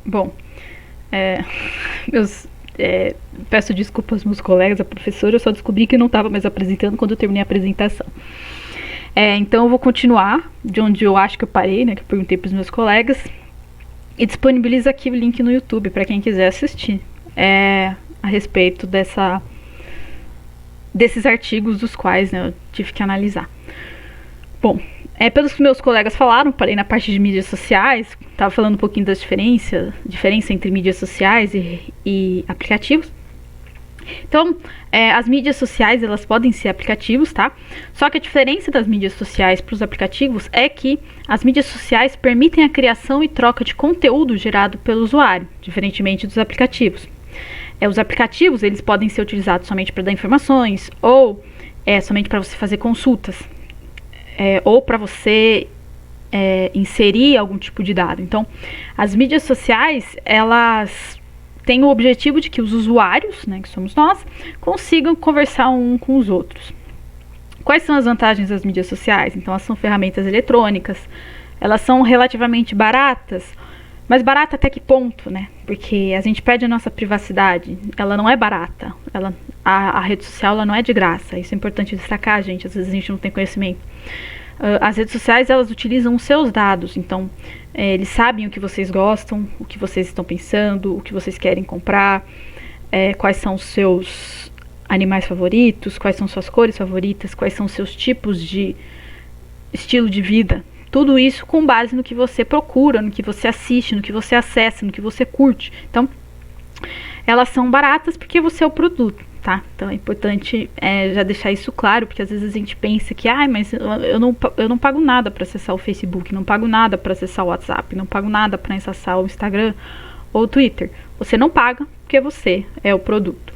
Bom, é, meus, peço desculpas aos meus colegas, a professora, eu só descobri que não estava mais apresentando quando eu terminei a apresentação. Então eu vou continuar de onde eu acho que eu parei, né, que eu perguntei para os meus colegas, e disponibilizo aqui o link no YouTube para quem quiser assistir a respeito desses artigos dos quais, né, eu tive que analisar. Bom, pelos que meus colegas falaram, parei na parte de mídias sociais, estava falando um pouquinho das diferença entre mídias sociais e aplicativos. Então, as mídias sociais, elas podem ser aplicativos, tá? Só que a diferença das mídias sociais para os aplicativos é que as mídias sociais permitem a criação e troca de conteúdo gerado pelo usuário, diferentemente dos aplicativos. Os aplicativos, eles podem ser utilizados somente para dar informações, ou somente para você fazer consultas, ou para você inserir algum tipo de dado. Então, as mídias sociais, elas têm o objetivo de que os usuários, né, que somos nós, consigam conversar um com os outros. Quais são as vantagens das mídias sociais? Então, elas são ferramentas eletrônicas, elas são relativamente baratas, mas barata até que ponto, né? Porque a gente perde a nossa privacidade, ela não é barata, a rede social ela não é de graça, isso é importante destacar, gente, às vezes a gente não tem conhecimento. As redes sociais, elas utilizam os seus dados, então eles sabem o que vocês gostam, o que vocês estão pensando, o que vocês querem comprar, quais são os seus animais favoritos, quais são suas cores favoritas, quais são os seus tipos de estilo de vida. Tudo isso com base no que você procura, no que você assiste, no que você acessa, no que você curte. Então, elas são baratas porque você é o produto, tá? Então é importante já deixar isso claro, porque às vezes a gente pensa que, mas eu não pago nada para acessar o Facebook, não pago nada para acessar o WhatsApp, não pago nada para acessar o Instagram ou o Twitter. Você não paga porque você é o produto.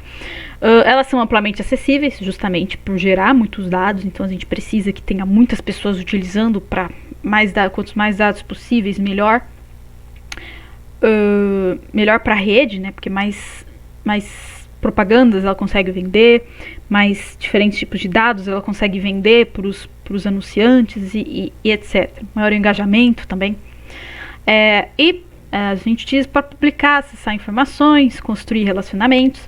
Elas são amplamente acessíveis, justamente por gerar muitos dados, então a gente precisa que tenha muitas pessoas utilizando para quantos mais dados possíveis, melhor. Melhor para a rede, né? Porque mais propagandas ela consegue vender, mais diferentes tipos de dados ela consegue vender para os anunciantes e etc. Maior engajamento também. A gente utiliza para publicar, acessar informações, construir relacionamentos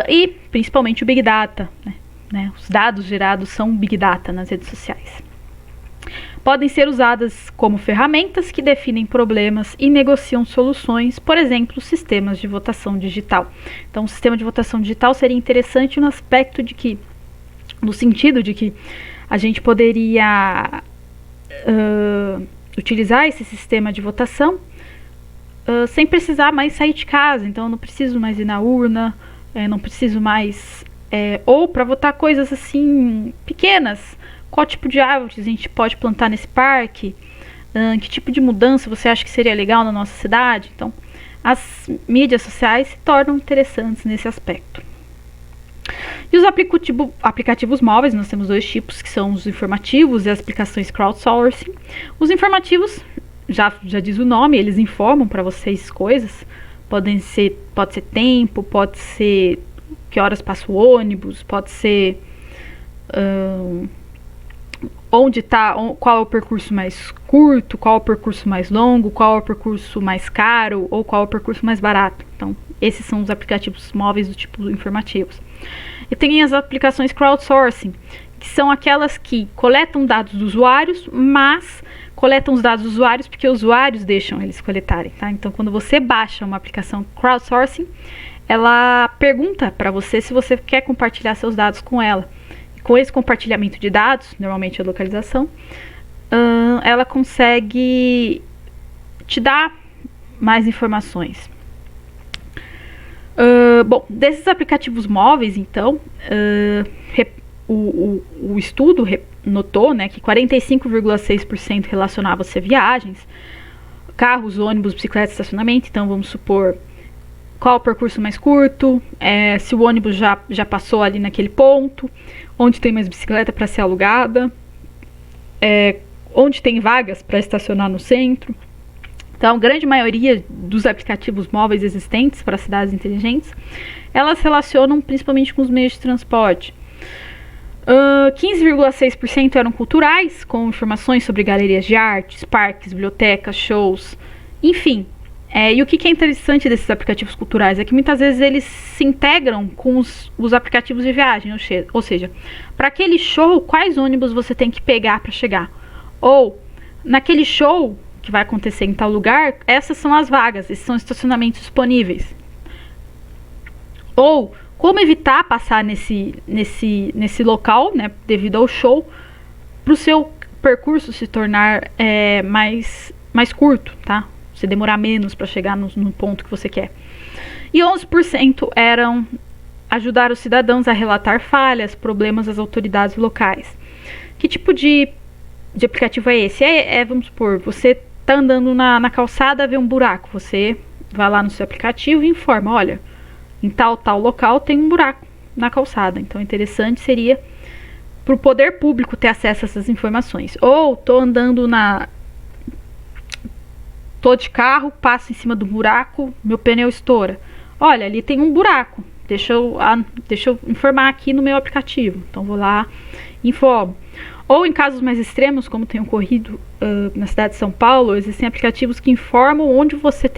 e principalmente o Big Data, né? Os dados gerados são Big Data nas redes sociais. Podem ser usadas como ferramentas que definem problemas e negociam soluções, por exemplo, sistemas de votação digital. Então, o sistema de votação digital seria interessante no sentido de que a gente poderia utilizar esse sistema de votação sem precisar mais sair de casa. Então, eu não preciso mais ir na urna, não preciso mais... ou para votar coisas assim pequenas. Qual tipo de árvores a gente pode plantar nesse parque? Que tipo de mudança você acha que seria legal na nossa cidade? Então, as mídias sociais se tornam interessantes nesse aspecto. E os aplicativos móveis, nós temos dois tipos, que são os informativos e as aplicações crowdsourcing. Os informativos, já diz o nome, eles informam para vocês coisas. Pode ser tempo, pode ser que horas passa o ônibus, pode ser... onde está, qual é o percurso mais curto, qual é o percurso mais longo, qual é o percurso mais caro ou qual é o percurso mais barato. Então, esses são os aplicativos móveis do tipo informativos. E tem as aplicações crowdsourcing, que são aquelas que coletam dados dos usuários, mas coletam os dados dos usuários porque os usuários deixam eles coletarem, tá? Então, quando você baixa uma aplicação crowdsourcing, ela pergunta para você se você quer compartilhar seus dados com ela. Com esse compartilhamento de dados, normalmente a localização, ela consegue te dar mais informações. Bom, desses aplicativos móveis, então, o estudo notou, né, que 45,6% relacionava-se a viagens, carros, ônibus, bicicletas, estacionamento. Então, vamos supor qual o percurso mais curto, se o ônibus já passou ali naquele ponto, onde tem mais bicicleta para ser alugada, onde tem vagas para estacionar no centro. Então, a grande maioria dos aplicativos móveis existentes para cidades inteligentes, elas se relacionam principalmente com os meios de transporte. 15,6% eram culturais, com informações sobre galerias de artes, parques, bibliotecas, shows, enfim, E o que é interessante desses aplicativos culturais é que muitas vezes eles se integram com os aplicativos de viagem, ou seja, para aquele show, quais ônibus você tem que pegar para chegar? Ou, naquele show que vai acontecer em tal lugar, essas são as vagas, esses são estacionamentos disponíveis. Ou, como evitar passar nesse local, né, devido ao show, para o seu percurso se tornar mais curto, tá? Você demorar menos para chegar no ponto que você quer. E 11% eram ajudar os cidadãos a relatar falhas, problemas às autoridades locais. Que tipo de aplicativo é esse? Vamos supor, você está andando na calçada, vê um buraco. Você vai lá no seu aplicativo e informa, olha, em tal local tem um buraco na calçada. Então, interessante seria para o poder público ter acesso a essas informações. Ou estou andando tô de carro, passo em cima do buraco, meu pneu estoura. Olha, ali tem um buraco. Deixa eu informar aqui no meu aplicativo. Então vou lá e informo. Ou em casos mais extremos, como tem ocorrido na cidade de São Paulo, existem aplicativos que informam onde você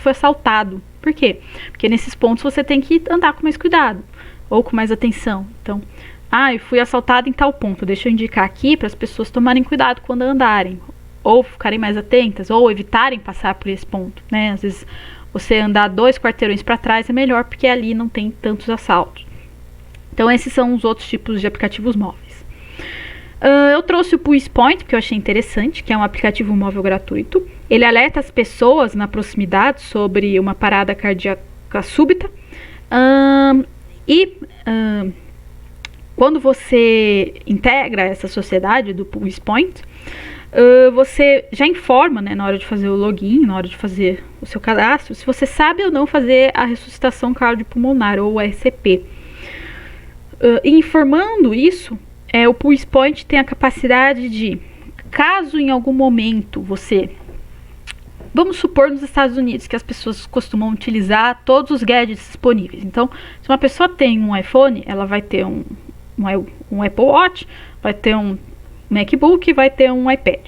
foi assaltado. Por quê? Porque nesses pontos você tem que andar com mais cuidado ou com mais atenção. Então, eu fui assaltado em tal ponto. Deixa eu indicar aqui para as pessoas tomarem cuidado quando andarem, ou ficarem mais atentas, ou evitarem passar por esse ponto, né? Às vezes você andar 2 quarteirões para trás é melhor, porque ali não tem tantos assaltos. Então esses são os outros tipos de aplicativos móveis. Eu trouxe o Pulse Point, que eu achei interessante, que é um aplicativo móvel gratuito. Ele alerta as pessoas na proximidade sobre uma parada cardíaca súbita. Quando você integra essa sociedade do Pulse Point, você já informa, né, na hora de fazer o login, na hora de fazer o seu cadastro, se você sabe ou não fazer a ressuscitação cardiopulmonar, ou RCP. Informando isso, o Pulse Point tem a capacidade de, caso em algum momento vamos supor nos Estados Unidos que as pessoas costumam utilizar todos os gadgets disponíveis. Então, se uma pessoa tem um iPhone, ela vai ter um Apple Watch, vai ter um MacBook, vai ter um iPad.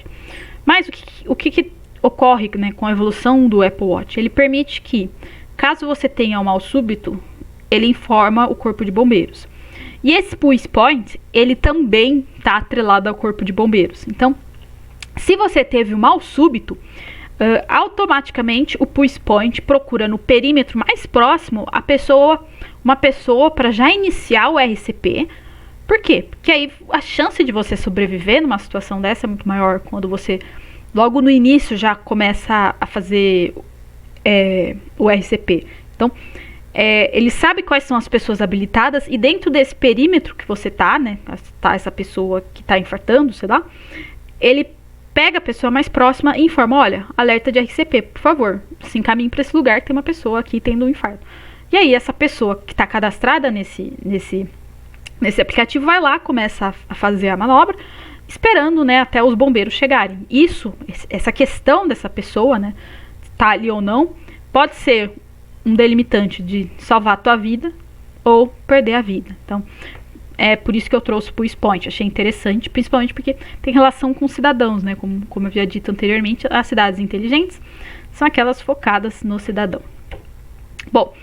Mas o que ocorre, né, com a evolução do Apple Watch? Ele permite que, caso você tenha um mal súbito, ele informa o corpo de bombeiros. E esse Pulse Point, ele também está atrelado ao corpo de bombeiros. Então, se você teve um mal súbito, automaticamente o Pulse Point procura no perímetro mais próximo uma pessoa para já iniciar o RCP. Por quê? Porque aí a chance de você sobreviver numa situação dessa é muito maior quando você, logo no início, já começa a fazer o RCP. Então, ele sabe quais são as pessoas habilitadas e dentro desse perímetro que você tá, né, tá essa pessoa que tá infartando, sei lá, ele pega a pessoa mais próxima e informa, olha, alerta de RCP, por favor, se encaminhe para esse lugar que tem uma pessoa aqui tendo um infarto. E aí essa pessoa que está cadastrada nesse aplicativo vai lá, começa a fazer a manobra, esperando, né, até os bombeiros chegarem. Essa questão dessa pessoa, né, tá ali ou não, pode ser um delimitante de salvar a tua vida ou perder a vida. Então, é por isso que eu trouxe o Pulse Point. Achei interessante, principalmente porque tem relação com cidadãos, né, como eu havia dito anteriormente, as cidades inteligentes são aquelas focadas no cidadão. Bom,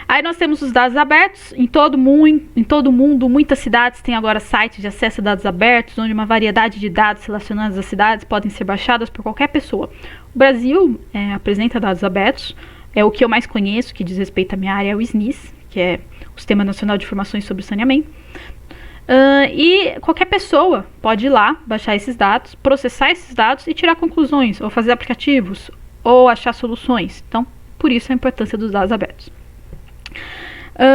aí nós temos os dados abertos. Em todo mundo, muitas cidades têm agora sites de acesso a dados abertos, onde uma variedade de dados relacionados às cidades podem ser baixadas por qualquer pessoa. O Brasil apresenta dados abertos. O que eu mais conheço, que diz respeito à minha área, é o SNIS, que é o Sistema Nacional de Informações sobre Saneamento. E qualquer pessoa pode ir lá, baixar esses dados, processar esses dados e tirar conclusões, ou fazer aplicativos, ou achar soluções. Então, por isso a importância dos dados abertos.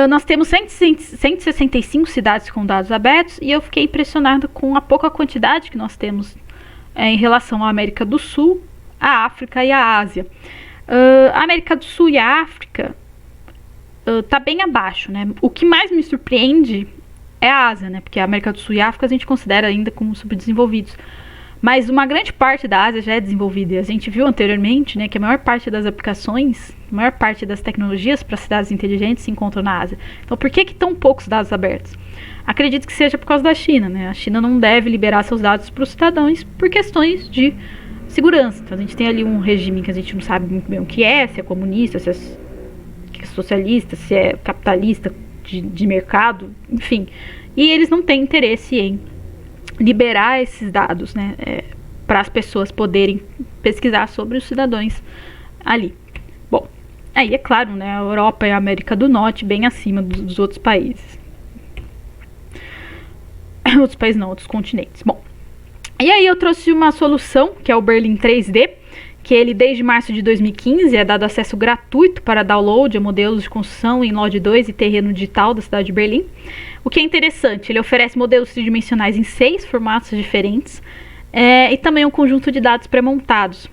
Nós temos 165 cidades com dados abertos e eu fiquei impressionada com a pouca quantidade que nós temos em relação à América do Sul, à África e à Ásia. A América do Sul e a África está bem abaixo, né? O que mais me surpreende é a Ásia, né? Porque a América do Sul e a África a gente considera ainda como subdesenvolvidos. Mas uma grande parte da Ásia já é desenvolvida. E a gente viu anteriormente, né, que a maior parte das aplicações, a maior parte das tecnologias para cidades inteligentes se encontram na Ásia. Então, por que tão poucos dados abertos? Acredito que seja por causa da China, né? A China não deve liberar seus dados para os cidadãos por questões de segurança. Então a gente tem ali um regime que a gente não sabe muito bem o que é, se é comunista, se é socialista, se é capitalista de mercado, enfim. E eles não têm interesse em liberar esses dados, né, para as pessoas poderem pesquisar sobre os cidadãos ali. Bom, aí é claro, né, a Europa e a América do Norte bem acima dos outros países. Outros países não, outros continentes. Bom, e aí eu trouxe uma solução, que é o Berlim 3D, que ele desde março de 2015 é dado acesso gratuito para download a modelos de construção em Lodge 2 e terreno digital da cidade de Berlim. O que é interessante, ele oferece modelos tridimensionais em 6 formatos diferentes e também um conjunto de dados pré-montados.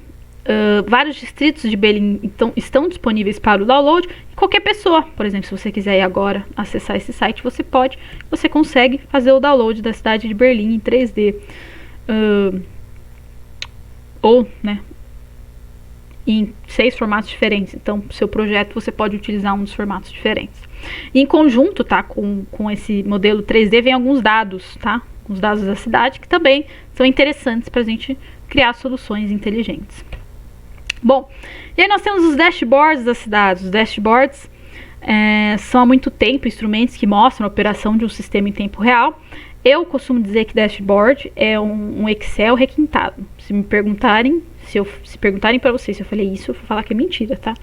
Vários distritos de Berlim estão disponíveis para o download e qualquer pessoa, por exemplo, se você quiser ir agora acessar esse site, você consegue fazer o download da cidade de Berlim em 3D. Ou, né, em 6 formatos diferentes. Então, pro seu projeto, você pode utilizar um dos formatos diferentes. E em conjunto, tá, com esse modelo 3D, vem alguns dados, tá? Os dados da cidade, que também são interessantes para a gente criar soluções inteligentes. Bom, e aí nós temos os dashboards das cidades. Os dashboards são há muito tempo instrumentos que mostram a operação de um sistema em tempo real. Eu costumo dizer que dashboard é um Excel requintado. Se perguntarem para vocês se eu falei isso, eu vou falar que é mentira, tá?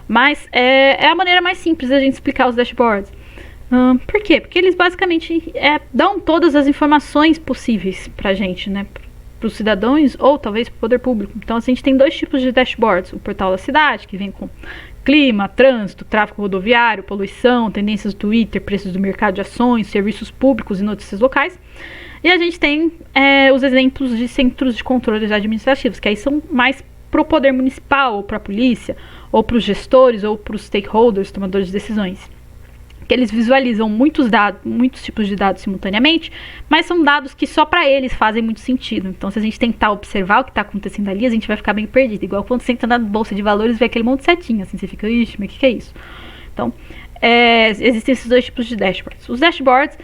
Mas é a maneira mais simples da gente explicar os dashboards. Por quê? Porque eles basicamente dão todas as informações possíveis pra gente, né? Para os cidadãos ou talvez para o poder público. Então a gente tem 2 tipos de dashboards. O portal da cidade, que vem com clima, trânsito, tráfego rodoviário, poluição, tendências do Twitter, preços do mercado de ações, serviços públicos e notícias locais. E a gente tem os exemplos de centros de controles administrativos, que aí são mais para o poder municipal, ou para a polícia, ou para os gestores, ou para os stakeholders, tomadores de decisões. Que eles visualizam muitos tipos de dados simultaneamente, mas são dados que só para eles fazem muito sentido. Então, se a gente tentar observar o que está acontecendo ali, a gente vai ficar bem perdido. Igual quando você entra na bolsa de valores e vê aquele monte de setinha, assim, você fica, ixi, mas o que é isso? Então, existem esses 2 tipos de dashboards. Os dashboards,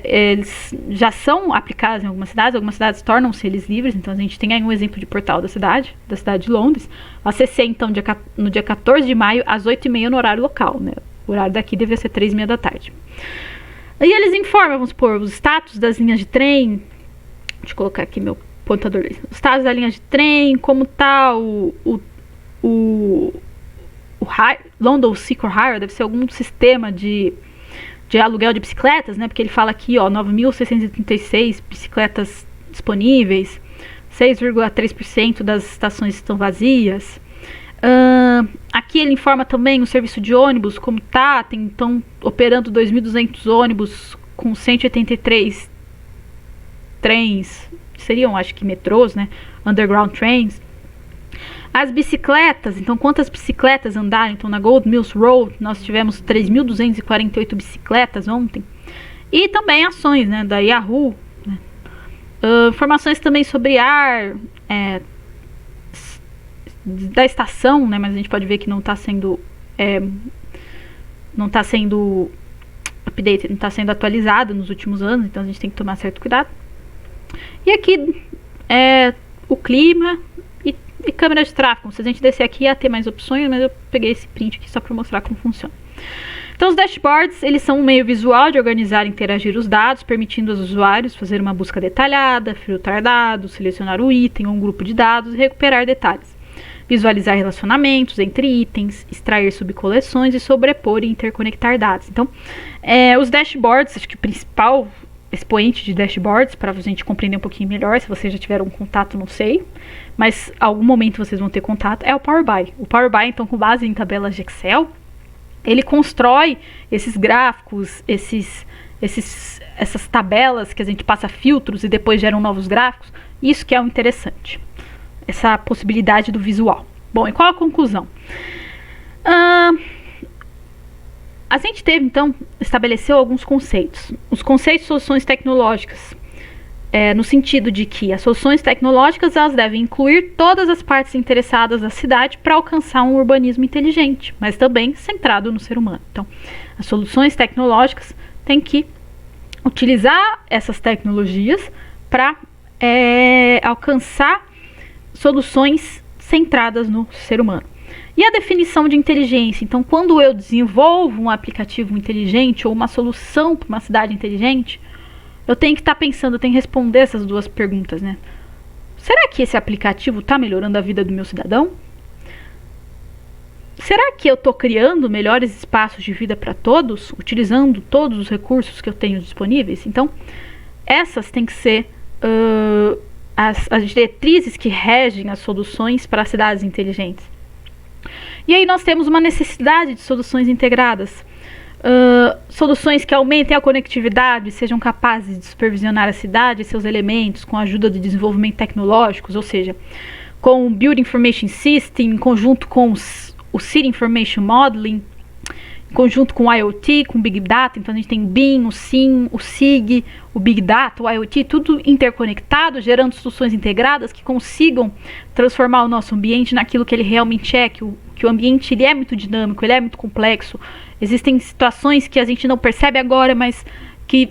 eles já são aplicados em algumas cidades tornam-se eles livres. Então, a gente tem aí um exemplo de portal da cidade de Londres. Acessei, então, no dia 14 de maio, às 8h30 no horário local, né? O horário daqui deveria ser 3h30 da tarde. Aí eles informam, vamos supor, os status das linhas de trem. Deixa eu colocar aqui meu pontador. Os status da linha de trem, como tá o London Secure Hire, deve ser algum sistema de aluguel de bicicletas, né? Porque ele fala aqui, ó, 9.636 bicicletas disponíveis, 6,3% das estações estão vazias. Aqui ele informa também o serviço de ônibus, como tá, estão operando 2.200 ônibus com 183 trens, seriam acho que metrôs, né, underground trains. As bicicletas, então quantas bicicletas andaram? Então na Gold Mills Road nós tivemos 3.248 bicicletas ontem. E também ações, né, da Yahoo, né? Informações também sobre ar, da estação, né, mas a gente pode ver que não está sendo update, não está sendo atualizada nos últimos anos, então a gente tem que tomar certo cuidado. E aqui o clima e câmera de tráfego. Se a gente descer aqui ia ter mais opções, mas eu peguei esse print aqui só para mostrar como funciona. Então os dashboards, eles são um meio visual de organizar e interagir os dados, permitindo aos usuários fazer uma busca detalhada, filtrar dados, selecionar o item ou um grupo de dados e recuperar detalhes. Visualizar relacionamentos entre itens, extrair subcoleções e sobrepor e interconectar dados. Então, os dashboards, acho que o principal expoente de dashboards, para a gente compreender um pouquinho melhor, se vocês já tiveram um contato, não sei, mas algum momento vocês vão ter contato, é o Power BI. O Power BI, então, com base em tabelas de Excel, ele constrói esses gráficos, essas tabelas que a gente passa filtros e depois geram novos gráficos. Isso que é o interessante. Essa possibilidade do visual. Bom, e qual a conclusão? A gente estabeleceu alguns conceitos. Os conceitos de soluções tecnológicas, no sentido de que as soluções tecnológicas elas devem incluir todas as partes interessadas da cidade para alcançar um urbanismo inteligente, mas também centrado no ser humano. Então, as soluções tecnológicas têm que utilizar essas tecnologias para alcançar soluções centradas no ser humano. E a definição de inteligência? Então, quando eu desenvolvo um aplicativo inteligente ou uma solução para uma cidade inteligente, eu tenho que estar pensando, eu tenho que responder essas duas perguntas, né? Será que esse aplicativo está melhorando a vida do meu cidadão? Será que eu estou criando melhores espaços de vida para todos, utilizando todos os recursos que eu tenho disponíveis? Então, essas têm que ser as diretrizes que regem as soluções para as cidades inteligentes. E aí nós temos uma necessidade de soluções integradas. Soluções que aumentem a conectividade, sejam capazes de supervisionar a cidade e seus elementos com a ajuda de desenvolvimento tecnológicos, ou seja, com o Building Information System, em conjunto com o City Information Modeling, em conjunto com o IoT, com o Big Data. Então a gente tem o BIM, o SIM, o SIG, o Big Data, o IoT, tudo interconectado, gerando soluções integradas que consigam transformar o nosso ambiente naquilo que ele realmente é, que o ambiente ele é muito dinâmico, ele é muito complexo. Existem situações que a gente não percebe agora, mas que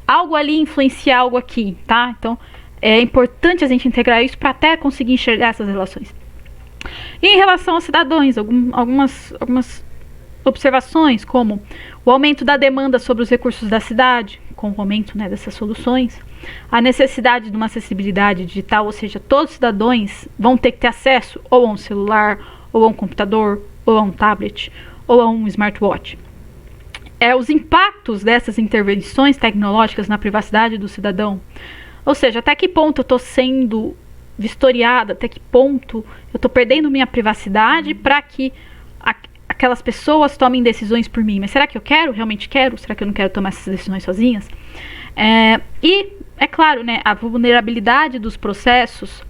algo ali influencia algo aqui, tá? Então é importante a gente integrar isso para até conseguir enxergar essas relações. E em relação aos cidadãos, algumas observações, como o aumento da demanda sobre os recursos da cidade, com o aumento, né, dessas soluções, a necessidade de uma acessibilidade digital, ou seja, todos os cidadãos vão ter que ter acesso ou a um celular, ou a um computador, ou a um tablet, ou a um smartwatch. Os impactos dessas intervenções tecnológicas na privacidade do cidadão, ou seja, até que ponto eu estou sendo vistoriada, até que ponto eu estou perdendo minha privacidade para que aquelas pessoas tomem decisões por mim. Mas será que eu quero? Realmente quero? Será que eu não quero tomar essas decisões sozinhas? E, é claro, né, a vulnerabilidade dos processos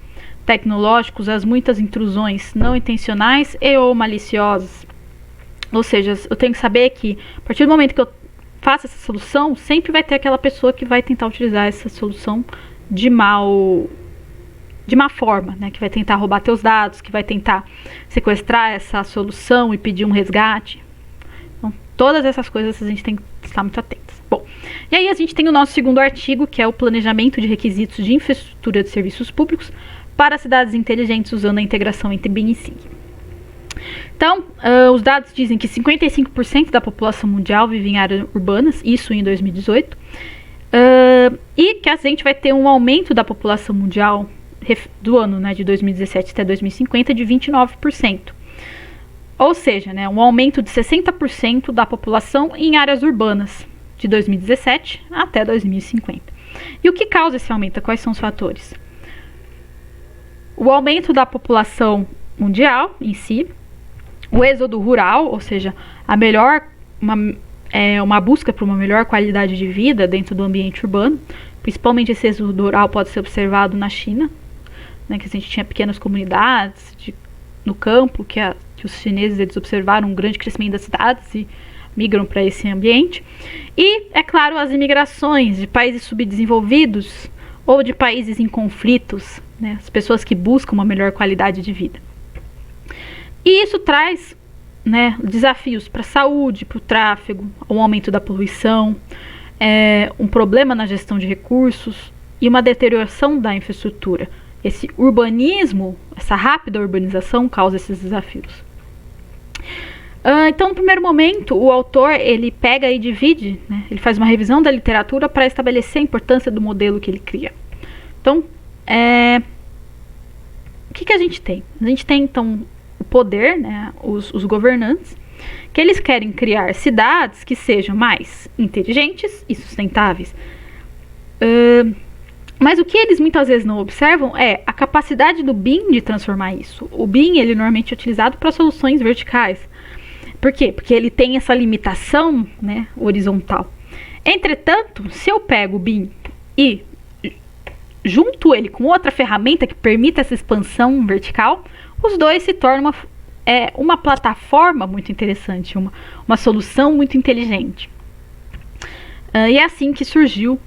tecnológicos, as muitas intrusões não intencionais e ou maliciosas. Ou seja, eu tenho que saber que, a partir do momento que eu faço essa solução, sempre vai ter aquela pessoa que vai tentar utilizar essa solução de má forma, né? Que vai tentar roubar teus dados, que vai tentar sequestrar essa solução e pedir um resgate. Então, todas essas coisas a gente tem que estar muito atentos. Bom, e aí a gente tem o nosso segundo artigo, que é o planejamento de requisitos de infraestrutura de serviços públicos para cidades inteligentes usando a integração entre BIM e SIG. Então, os dados dizem que 55% da população mundial vive em áreas urbanas, isso em 2018, e que a gente vai ter um aumento da população mundial do ano, né, de 2017 até 2050 de 29%. Ou seja, né, um aumento de 60% da população em áreas urbanas de 2017 até 2050. E o que causa esse aumento? Quais são os fatores? O aumento da população mundial em si, o êxodo rural, ou seja, uma busca por uma melhor qualidade de vida dentro do ambiente urbano. Principalmente esse êxodo rural pode ser observado na China, né, que a gente tinha pequenas comunidades no campo, que os chineses eles observaram um grande crescimento das cidades e migram para esse ambiente. E, é claro, as imigrações de países subdesenvolvidos ou de países em conflitos, né, as pessoas que buscam uma melhor qualidade de vida. E isso traz, né, desafios para a saúde, para o tráfego, um aumento da poluição, um problema na gestão de recursos e uma deterioração da infraestrutura. Esse urbanismo, essa rápida urbanização causa esses desafios. Então, no primeiro momento, o autor ele pega e divide, né, ele faz uma revisão da literatura para estabelecer a importância do modelo que ele cria. Então, o que a gente tem? A gente tem, então, o poder, né, os governantes, que eles querem criar cidades que sejam mais inteligentes e sustentáveis. Mas o que eles muitas vezes não observam é a capacidade do BIM de transformar isso. O BIM ele normalmente é utilizado para soluções verticais. Por quê? Porque ele tem essa limitação, né, horizontal. Entretanto, se eu pego o BIM e junto ele com outra ferramenta que permita essa expansão vertical, os dois se tornam uma plataforma muito interessante, uma solução muito inteligente. E é assim que surgiu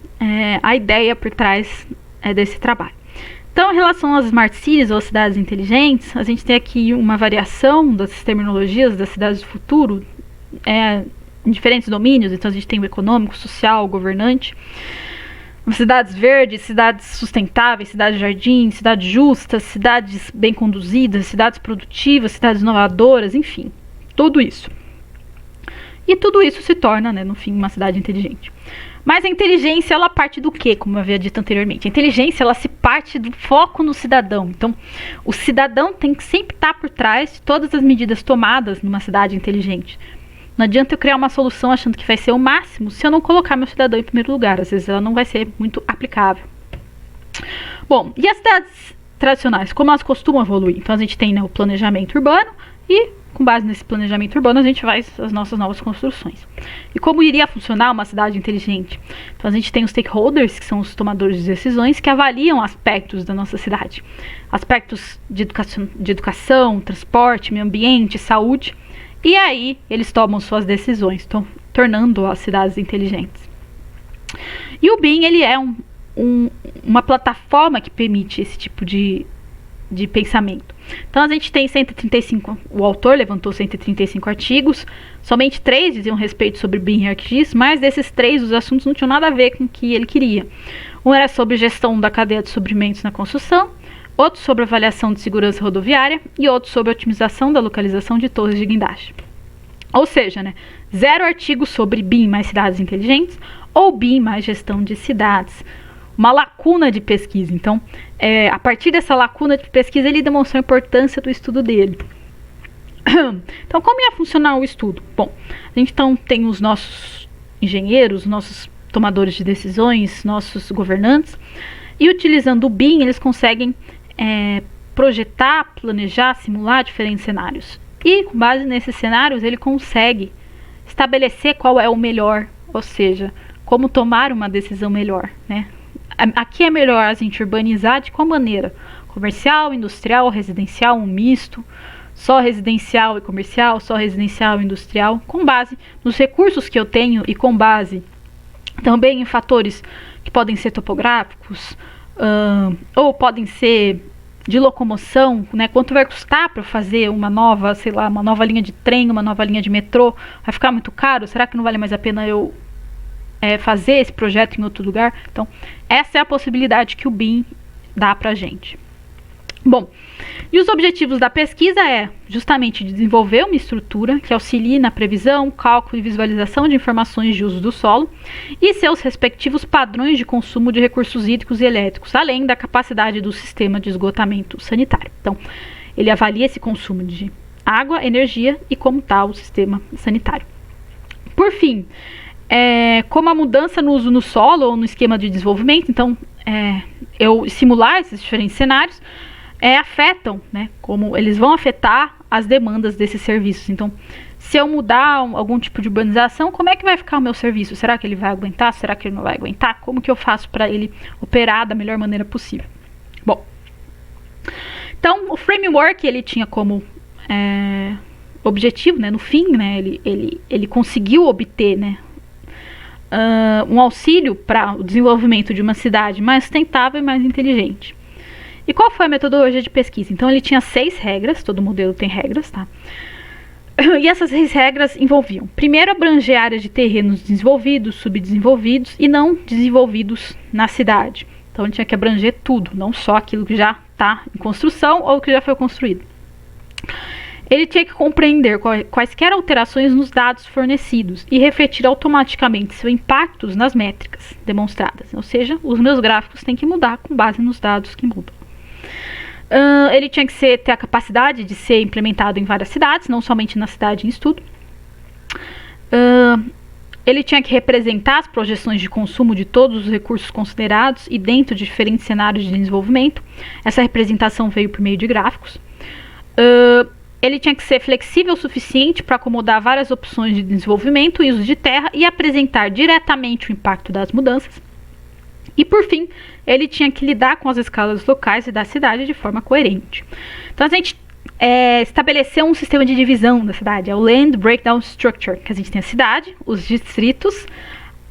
a ideia por trás desse trabalho. Então, em relação às smart cities ou cidades inteligentes, a gente tem aqui uma variação das terminologias das cidades do futuro em diferentes domínios. Então, a gente tem o econômico, social, o governante. Cidades verdes, cidades sustentáveis, cidades jardim, cidades justas, cidades bem conduzidas, cidades produtivas, cidades inovadoras, enfim, tudo isso. E tudo isso se torna, né, no fim, uma cidade inteligente. Mas a inteligência, ela parte do quê, como eu havia dito anteriormente? A inteligência, ela se parte do foco no cidadão. Então, o cidadão tem que sempre estar por trás de todas as medidas tomadas numa cidade inteligente. Não adianta eu criar uma solução achando que vai ser o máximo se eu não colocar meu cidadão em primeiro lugar. Às vezes ela não vai ser muito aplicável. Bom, e as cidades tradicionais, como elas costumam evoluir? Então a gente tem, né, o planejamento urbano e, com base nesse planejamento urbano, a gente faz as nossas novas construções. E como iria funcionar uma cidade inteligente? Então a gente tem os stakeholders, que são os tomadores de decisões, que avaliam aspectos da nossa cidade. Aspectos de educação, transporte, meio ambiente, saúde. E aí eles tomam suas decisões, tornando as cidades inteligentes. E o BIM, ele é uma plataforma que permite esse tipo de pensamento. Então a gente tem 135, o autor levantou 135 artigos, somente 3 diziam respeito sobre BIM e ArcGIS, mas desses 3 os assuntos não tinham nada a ver com o que ele queria. Um era sobre gestão da cadeia de suprimentos na construção, outro sobre avaliação de segurança rodoviária e outro sobre otimização da localização de torres de guindaste. Ou seja, né, 0 artigos sobre BIM mais cidades inteligentes ou BIM mais gestão de cidades. Uma lacuna de pesquisa. Então, a partir dessa lacuna de pesquisa, ele demonstrou a importância do estudo dele. Então, como ia funcionar o estudo? Bom, a gente então tem os nossos engenheiros, nossos tomadores de decisões, nossos governantes, e utilizando o BIM, eles conseguem projetar, planejar, simular diferentes cenários. E com base nesses cenários, ele consegue estabelecer qual é o melhor, ou seja, como tomar uma decisão melhor, né? Aqui é melhor a gente urbanizar de qual maneira? Comercial, industrial, residencial, um misto, só residencial e comercial, só residencial e industrial, com base nos recursos que eu tenho e com base também em fatores que podem ser topográficos, ou podem ser de locomoção, né? Quanto vai custar para fazer uma nova, sei lá, uma nova linha de trem, uma nova linha de metrô? Vai ficar muito caro? Será que não vale mais a pena eu fazer esse projeto em outro lugar? Então, essa é a possibilidade que o BIM dá pra gente. Bom, e os objetivos da pesquisa é justamente desenvolver uma estrutura que auxilie na previsão, cálculo e visualização de informações de uso do solo e seus respectivos padrões de consumo de recursos hídricos e elétricos, além da capacidade do sistema de esgotamento sanitário. Então, ele avalia esse consumo de água, energia e como está o sistema sanitário. Por fim, como a mudança no uso no solo ou no esquema de desenvolvimento, então, eu simular esses diferentes cenários, afetam, né, como eles vão afetar as demandas desses serviços. Então, se eu mudar algum tipo de urbanização, como é que vai ficar o meu serviço? Será que ele vai aguentar? Será que ele não vai aguentar? Como que eu faço para ele operar da melhor maneira possível? Bom, então o framework ele tinha como objetivo, né, no fim, né, ele conseguiu obter, né, um auxílio para o desenvolvimento de uma cidade mais sustentável e mais inteligente. E qual foi a metodologia de pesquisa? Então ele tinha 6 regras, todo modelo tem regras, tá? E essas 6 regras envolviam, primeiro, abranger áreas de terrenos desenvolvidos, subdesenvolvidos e não desenvolvidos na cidade. Então ele tinha que abranger tudo, não só aquilo que já está em construção ou que já foi construído. Ele tinha que compreender quaisquer alterações nos dados fornecidos e refletir automaticamente seus impactos nas métricas demonstradas. Ou seja, os meus gráficos têm que mudar com base nos dados que mudam. Ele tinha que ter a capacidade de ser implementado em várias cidades, não somente na cidade em estudo. Ele tinha que representar as projeções de consumo de todos os recursos considerados e dentro de diferentes cenários de desenvolvimento. Essa representação veio por meio de gráficos. Ele tinha que ser flexível o suficiente para acomodar várias opções de desenvolvimento e uso de terra e apresentar diretamente o impacto das mudanças. E, por fim, ele tinha que lidar com as escalas locais e da cidade de forma coerente. Então, a gente estabeleceu um sistema de divisão da cidade, é o Land Breakdown Structure, que a gente tem a cidade, os distritos,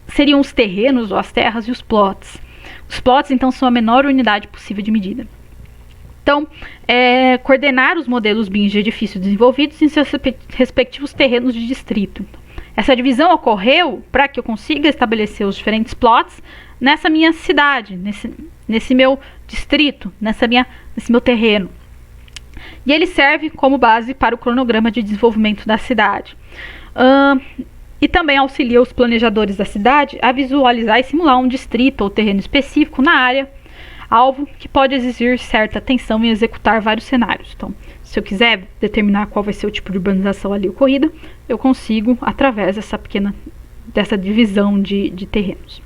seriam os terrenos, ou as terras, e os plots. Os plots, então, são a menor unidade possível de medida. Então, coordenar os modelos BIM de edifícios desenvolvidos em seus respectivos terrenos de distrito. essa divisão ocorreu para que eu consiga estabelecer os diferentes plots nessa minha cidade, nesse meu distrito, nesse meu terreno. E ele serve como base para o cronograma de desenvolvimento da cidade. E também auxilia os planejadores da cidade a visualizar e simular um distrito ou terreno específico na área alvo que pode exigir certa atenção em executar vários cenários. Então, se eu quiser determinar qual vai ser o tipo de urbanização ali ocorrida, eu consigo através dessa divisão de terrenos.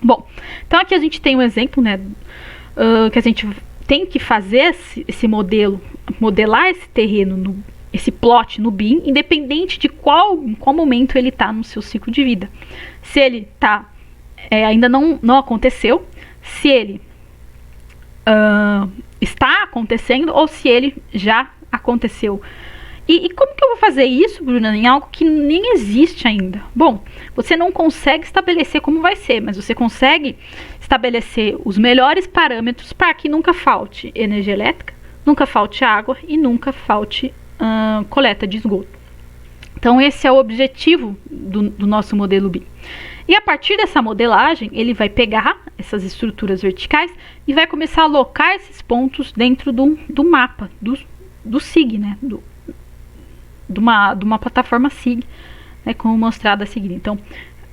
Bom, então aqui a gente tem um exemplo, né, que a gente tem que fazer esse modelo, modelar esse terreno, esse plot no BIM, independente de em qual momento ele está no seu ciclo de vida. Se ele ainda não aconteceu, se ele está acontecendo ou se ele já aconteceu. E como que eu vou fazer isso, Bruna, em algo que nem existe ainda? Bom, você não consegue estabelecer como vai ser, mas você consegue estabelecer os melhores parâmetros para que nunca falte energia elétrica, nunca falte água e nunca falte coleta de esgoto. Então esse é o objetivo do nosso modelo BIM. E a partir dessa modelagem, ele vai pegar essas estruturas verticais e vai começar a alocar esses pontos dentro do mapa, do SIG, né? De uma plataforma SIG, né? Como mostrado a seguir. Então,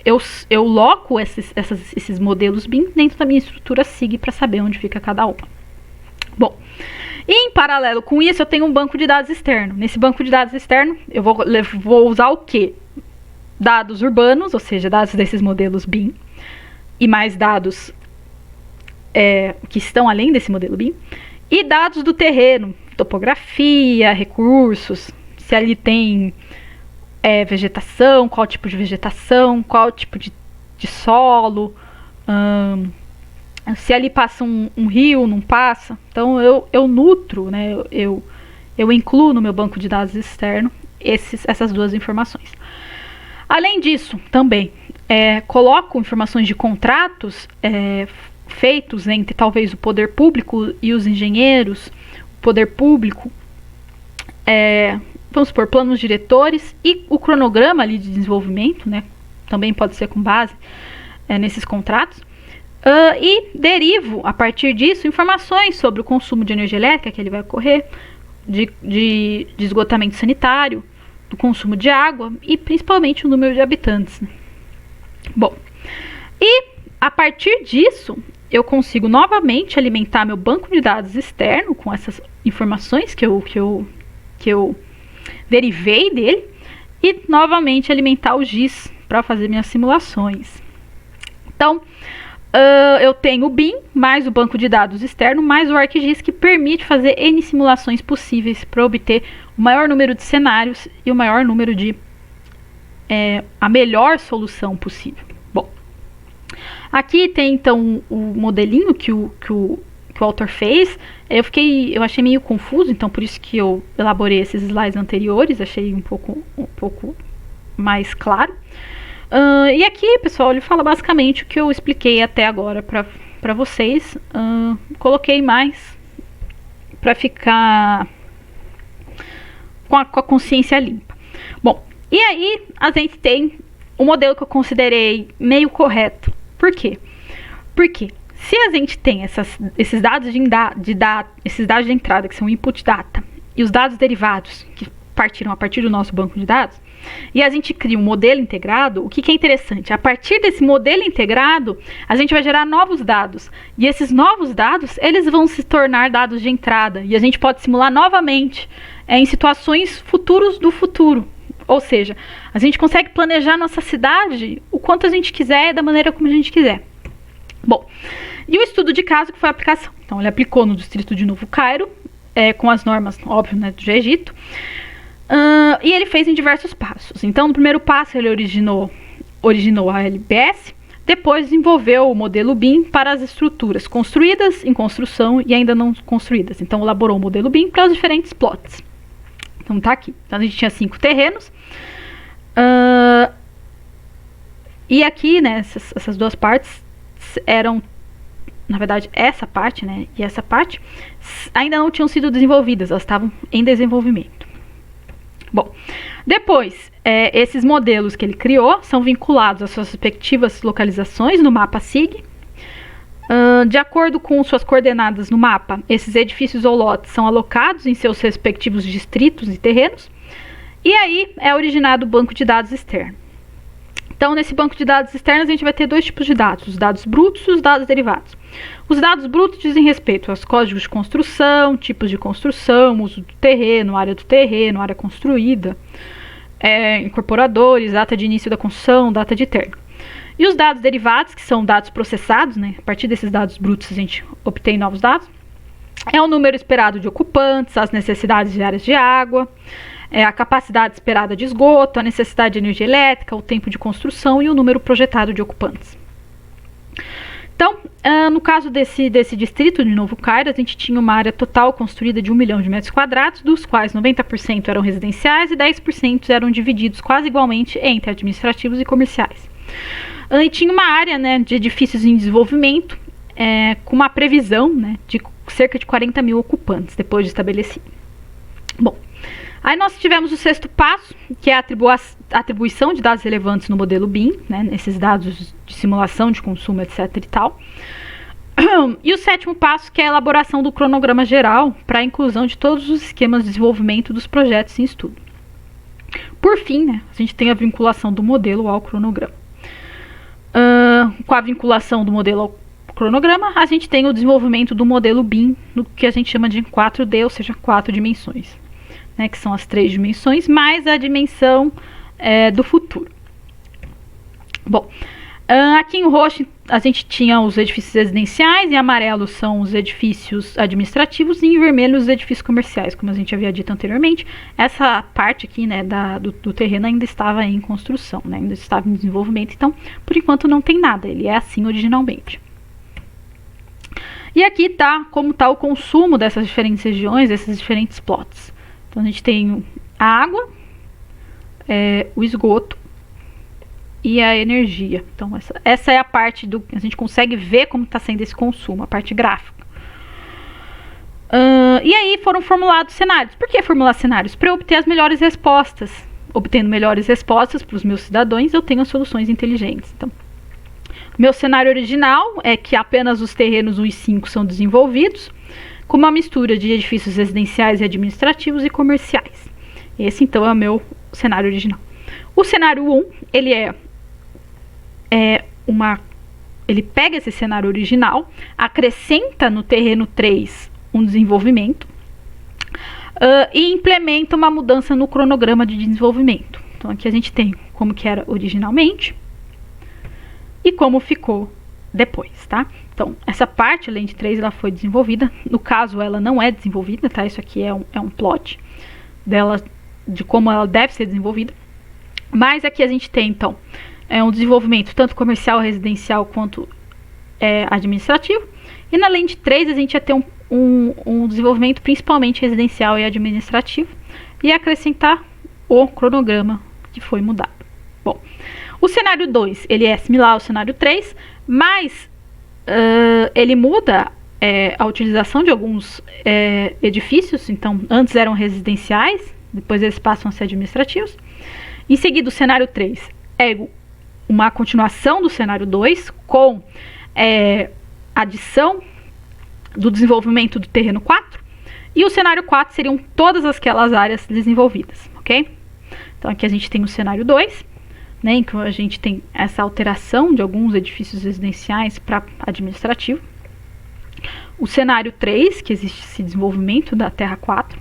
eu loco esses modelos BIM dentro da minha estrutura SIG para saber onde fica cada uma. Bom, e em paralelo com isso, eu tenho um banco de dados externo. Nesse banco de dados externo, eu vou usar o quê? Dados urbanos, ou seja, dados desses modelos BIM, e mais dados que estão além desse modelo BIM, e dados do terreno, topografia, recursos, se ali tem vegetação, qual tipo de vegetação, qual tipo de solo, se ali passa um rio, não passa. Então eu nutro, né, eu incluo no meu banco de dados externo essas duas informações. Além disso, também coloco informações de contratos feitos entre talvez o poder público e os engenheiros, o poder público, vamos supor, planos diretores e o cronograma ali de desenvolvimento, né, também pode ser com base nesses contratos. E derivo, a partir disso, informações sobre o consumo de energia elétrica que ele vai ocorrer, de esgotamento sanitário, do consumo de água e principalmente o número de habitantes, né? Bom, e a partir disso eu consigo novamente alimentar meu banco de dados externo com essas informações que eu derivei dele e novamente alimentar o GIS para fazer minhas simulações. Então, eu tenho o BIM, mais o banco de dados externo, mais o ArcGIS, que permite fazer N simulações possíveis para obter o maior número de cenários e o maior número a melhor solução possível. Bom, aqui tem então o modelinho que o autor fez. Eu achei meio confuso, então por isso que eu elaborei esses slides anteriores, achei um pouco mais claro. E aqui, pessoal, ele fala basicamente o que eu expliquei até agora para vocês. Coloquei mais para ficar com a consciência limpa. Bom, e aí a gente tem o modelo que eu considerei meio correto. Por quê? Porque se a gente tem esses dados esses dados de entrada, que são input data, e os dados derivados, que partiram a partir do nosso banco de dados, e a gente cria um modelo integrado, o que é interessante? A partir desse modelo integrado, a gente vai gerar novos dados. E esses novos dados, eles vão se tornar dados de entrada. E a gente pode simular novamente em situações futuros do futuro. Ou seja, a gente consegue planejar nossa cidade o quanto a gente quiser, da maneira como a gente quiser. Bom, e o estudo de caso que foi a aplicação. Então, ele aplicou no distrito de Novo Cairo, com as normas, óbvio, né, do Egito. E ele fez em diversos passos. Então, no primeiro passo, ele originou a LBS, depois desenvolveu o modelo BIM para as estruturas construídas, em construção e ainda não construídas. Então, elaborou o modelo BIM para os diferentes plots. Então, tá aqui. Então, a gente tinha 5 terrenos. E aqui, né, essas duas partes eram, na verdade, essa parte, né, e essa parte ainda não tinham sido desenvolvidas, elas estavam em desenvolvimento. Bom, depois, esses modelos que ele criou são vinculados às suas respectivas localizações no mapa SIG. De acordo com suas coordenadas no mapa, esses edifícios ou lotes são alocados em seus respectivos distritos e terrenos, e aí é originado o banco de dados externo. Então, nesse banco de dados externos, a gente vai ter dois tipos de dados, os dados brutos e os dados derivados. Os dados brutos dizem respeito aos códigos de construção, tipos de construção, uso do terreno, área construída, incorporadores, data de início da construção, data de término. E os dados derivados, que são dados processados, né? A partir desses dados brutos a gente obtém novos dados. É o número esperado de ocupantes, as necessidades diárias de água, a capacidade esperada de esgoto, a necessidade de energia elétrica, o tempo de construção e o número projetado de ocupantes. Então, no caso desse distrito de Novo Cairo, a gente tinha uma área total construída de 1 milhão de metros quadrados, dos quais 90% eram residenciais e 10% eram divididos quase igualmente entre administrativos e comerciais. E tinha uma área, né, de edifícios em desenvolvimento, com uma previsão, né, de cerca de 40 mil ocupantes depois de estabelecido. Bom, aí nós tivemos o sexto passo, que é a atribuição de dados relevantes no modelo BIM, né, nesses dados de simulação de consumo, etc. e tal. E o sétimo passo, que é a elaboração do cronograma geral para a inclusão de todos os esquemas de desenvolvimento dos projetos em estudo. Por fim, né, a gente tem a vinculação do modelo ao cronograma. Com a vinculação do modelo ao cronograma, a gente tem o desenvolvimento do modelo BIM, no que a gente chama de 4D, ou seja, 4 dimensões, né, que são as 3 dimensões, mais a dimensão do futuro. Bom, aqui em roxo a gente tinha os edifícios residenciais, em amarelo são os edifícios administrativos e em vermelho os edifícios comerciais, como a gente havia dito anteriormente. Essa parte aqui, né, do terreno ainda estava em construção, né, ainda estava em desenvolvimento, então por enquanto não tem nada, ele é assim originalmente. E aqui está como está o consumo dessas diferentes regiões, desses diferentes plots. Então a gente tem a água, o esgoto e a energia. Então essa é a parte do a gente consegue ver como está sendo esse consumo, a parte gráfica. E aí foram formulados cenários. Por que formular cenários? Para eu obter as melhores respostas. Obtendo melhores respostas para os meus cidadãos, eu tenho as soluções inteligentes. Então, meu cenário original é que apenas os terrenos 1 e 5 são desenvolvidos, com uma mistura de edifícios residenciais e administrativos e comerciais. Esse, então, é o meu cenário original. O cenário 1, ele ele pega esse cenário original, acrescenta no terreno 3 um desenvolvimento e implementa uma mudança no cronograma de desenvolvimento. Então, aqui a gente tem como que era originalmente e como ficou depois, tá? Então, essa parte, além de 3, ela foi desenvolvida. No caso, ela não é desenvolvida, tá? Isso aqui é um plot dela, de como ela deve ser desenvolvida. Mas aqui a gente tem, então, um desenvolvimento tanto comercial, residencial, quanto administrativo. E na lente 3, a gente ia ter um desenvolvimento principalmente residencial e administrativo. E acrescentar o cronograma que foi mudado. Bom, o cenário 2, ele é similar ao cenário 3, mas ele muda a utilização de alguns edifícios. Então, antes eram residenciais, depois eles passam a ser administrativos. Em seguida, o cenário 3 é uma continuação do cenário 2, com adição do desenvolvimento do terreno 4. E o cenário 4 seriam todas aquelas áreas desenvolvidas, ok? Então, aqui a gente tem o cenário 2, né, em que a gente tem essa alteração de alguns edifícios residenciais para administrativo. O cenário 3, que existe esse desenvolvimento da Terra 4.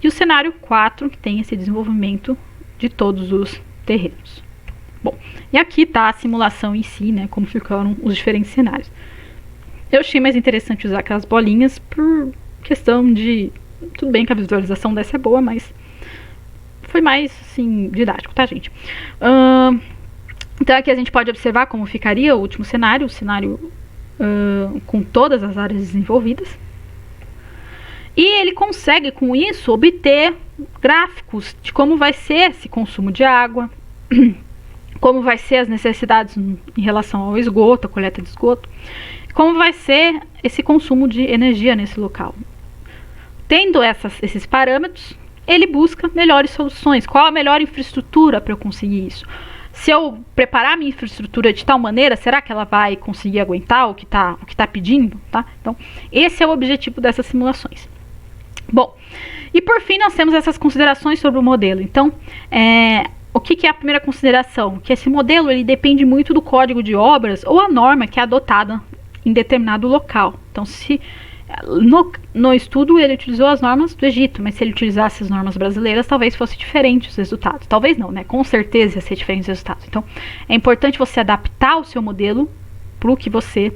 E o cenário 4, que tem esse desenvolvimento de todos os terrenos. Bom, e aqui está a simulação em si, né, como ficaram os diferentes cenários. Eu achei mais interessante usar aquelas bolinhas por questão de... Tudo bem que a visualização dessa é boa, mas foi mais, assim, didático, tá, gente? Então aqui a gente pode observar como ficaria o último cenário, o cenário com todas as áreas desenvolvidas. E ele consegue, com isso, obter gráficos de como vai ser esse consumo de água, como vai ser as necessidades em relação ao esgoto, a coleta de esgoto, como vai ser esse consumo de energia nesse local. Tendo esses parâmetros, ele busca melhores soluções. Qual a melhor infraestrutura para eu conseguir isso? Se eu preparar minha infraestrutura de tal maneira, será que ela vai conseguir aguentar o que tá pedindo? Tá? Então, esse é o objetivo dessas simulações. Bom, e por fim nós temos essas considerações sobre o modelo. Então, o que é a primeira consideração? Que esse modelo ele depende muito do código de obras ou a norma que é adotada em determinado local. Então, se no estudo ele utilizou as normas do Egito, mas se ele utilizasse as normas brasileiras, talvez fosse diferente os resultados. Talvez não, né? Com certeza ia ser diferente os resultados. Então, é importante você adaptar o seu modelo para o que você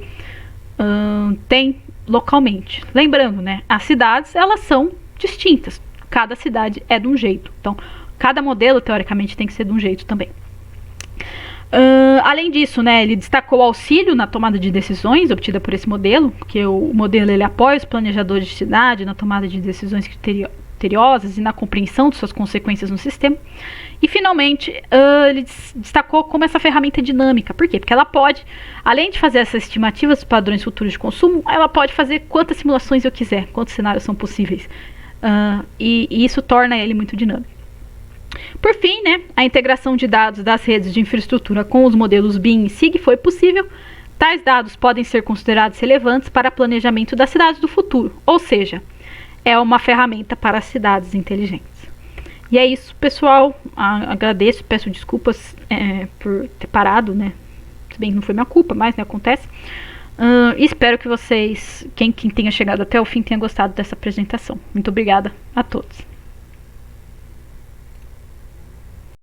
tem localmente. Lembrando, né? As cidades, elas são distintas. Cada cidade é de um jeito. Então, cada modelo, teoricamente, tem que ser de um jeito também. Além disso, né, ele destacou o auxílio na tomada de decisões obtida por esse modelo, porque o modelo ele apoia os planejadores de cidade na tomada de decisões criteriosas e na compreensão de suas consequências no sistema. E, finalmente, ele destacou como essa ferramenta é dinâmica. Por quê? Porque ela pode, além de fazer essas estimativas dos padrões futuros de consumo, ela pode fazer quantas simulações eu quiser, quantos cenários são possíveis. E isso torna ele muito dinâmico. Por fim, né, a integração de dados das redes de infraestrutura com os modelos BIM e SIG foi possível. Tais dados podem ser considerados relevantes para planejamento das cidades do futuro, ou seja, é uma ferramenta para as cidades inteligentes. E é isso, pessoal. Agradeço, peço desculpas por ter parado, né? Se bem que não foi minha culpa, mas né, acontece. Espero que vocês, quem tenha chegado até o fim, tenha gostado dessa apresentação. Muito obrigada a todos.